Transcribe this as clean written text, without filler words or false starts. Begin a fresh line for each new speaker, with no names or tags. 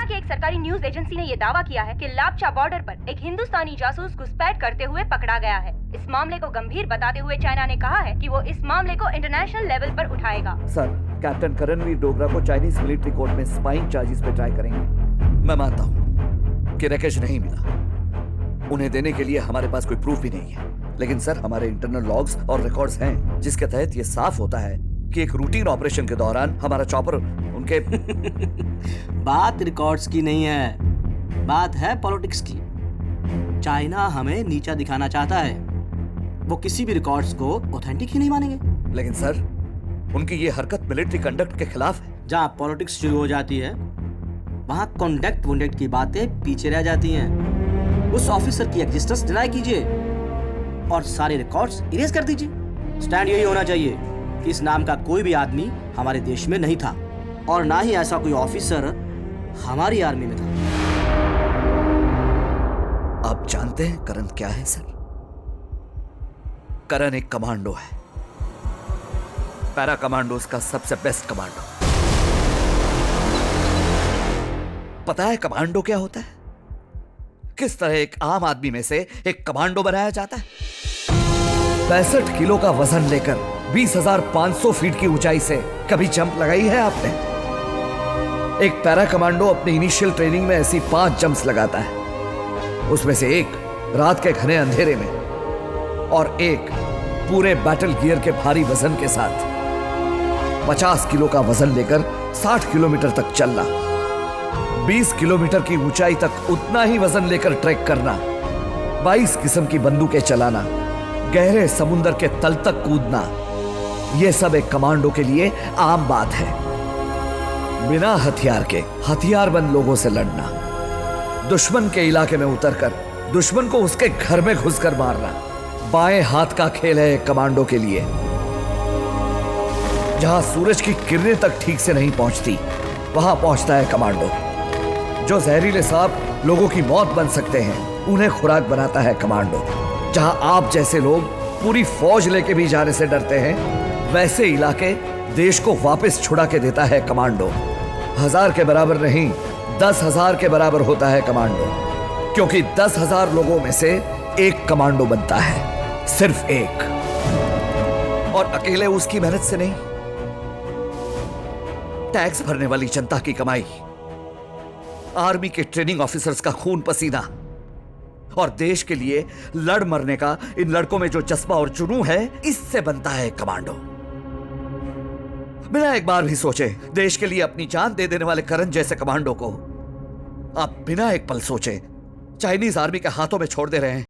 की एक सरकारी न्यूज एजेंसी ने ये दावा किया है कि लापचा बॉर्डर पर एक हिंदुस्तानी जासूस घुसपैठ करते हुए पकड़ा गया है। इस मामले को गंभीर बताते हुए चाइना ने कहा है कि वो इस मामले को इंटरनेशनल लेवल पर उठाएगा।
सर, कैप्टन करणवीर डोगरा को चाइनीज मिलिट्री कोर्ट में स्पाइंग चार्जेस पे ट्राई करेंगे। मैं मानता हूँ कि रैकेश नहीं मिला, उन्हें देने के लिए हमारे पास कोई प्रूफ भी नहीं है, लेकिन सर हमारे इंटरनल लॉग्स और रिकॉर्ड्स हैं जिसके तहत ये साफ होता है कि एक रूटीन ऑपरेशन के दौरान हमारा चॉपर उनके
बात रिकॉर्ड्स की नहीं है, बात है पॉलिटिक्स की। चाइना हमें नीचा दिखाना चाहता है, वो किसी भी रिकॉर्ड्स को ऑथेंटिक ही नहीं मानेंगे।
लेकिन सर उनकी ये हरकत मिलिट्री कंडक्ट के खिलाफ है।
जहाँ पॉलिटिक्स शुरू हो जाती है वहाँ कॉन्डक्ट वोंडक्ट की बातें पीछे रह जाती हैं। उस ऑफिसर की एग्जिस्टेंस डिनाई कीजिए और सारे रिकॉर्ड्स इरेज कर दीजिए। स्टैंड यही होना चाहिए कि इस नाम का कोई भी आदमी हमारे देश में नहीं था और ना ही ऐसा कोई ऑफिसर हमारी आर्मी में था।
आप जानते हैं करण क्या है सर? करण एक कमांडो है, पैरा कमांडोज का सबसे बेस्ट कमांडो। पता है कमांडो क्या होता है? किस तरह एक आम आदमी में से एक कमांडो बनाया जाता है? 65 किलो का वजन लेकर 20,500 फीट की ऊंचाई से कभी जंप लगाई है आपने? एक पैरा कमांडो अपनी इनिशियल ट्रेनिंग में ऐसी 5 जंप्स लगाता है, उसमें से एक रात के घने अंधेरे में और एक पूरे बैटल गियर के भारी वजन के साथ। 50 किलो का वजन लेकर 60 किलोमीटर तक चलना, 20 किलोमीटर की ऊंचाई तक उतना ही वजन लेकर ट्रैक करना, 22 किस्म की बंदूकें चलाना, गहरे समुद्र के तल तक कूदना, यह सब एक कमांडो के लिए आम बात है। बिना हथियार के हथियारबंद लोगों से लड़ना, दुश्मन के इलाके में उतरकर दुश्मन को उसके घर में घुसकर मारना, बाएं हाथ का खेल है एक कमांडो के लिए। जहां सूरज की किरणें तक ठीक से नहीं पहुंचती वहां पहुंचता है कमांडो। जो जहरीले सांप लोगों की मौत बन सकते हैं उन्हें खुराक बनाता है कमांडो। जहां आप जैसे लोग पूरी फौज लेके भी जाने से डरते हैं वैसे इलाके देश को वापस छुड़ा के देता है कमांडो। 1000 के बराबर नहीं 10,000 के बराबर होता है कमांडो, क्योंकि 10,000 लोगों में से एक कमांडो बनता है, सिर्फ एक, और अकेले उसकी मेहनत से नहीं, टैक्स भरने वाली जनता की कमाई, आर्मी के ट्रेनिंग ऑफिसर्स का खून पसीना और देश के लिए लड़ मरने का इन लड़कों में जो जज्बा और जुनून है, इससे बनता है कमांडो। बिना एक बार भी सोचे देश के लिए अपनी जान दे देने वाले करण जैसे कमांडो को आप बिना एक पल सोचे चाइनीज आर्मी के हाथों में छोड़ दे रहे हैं।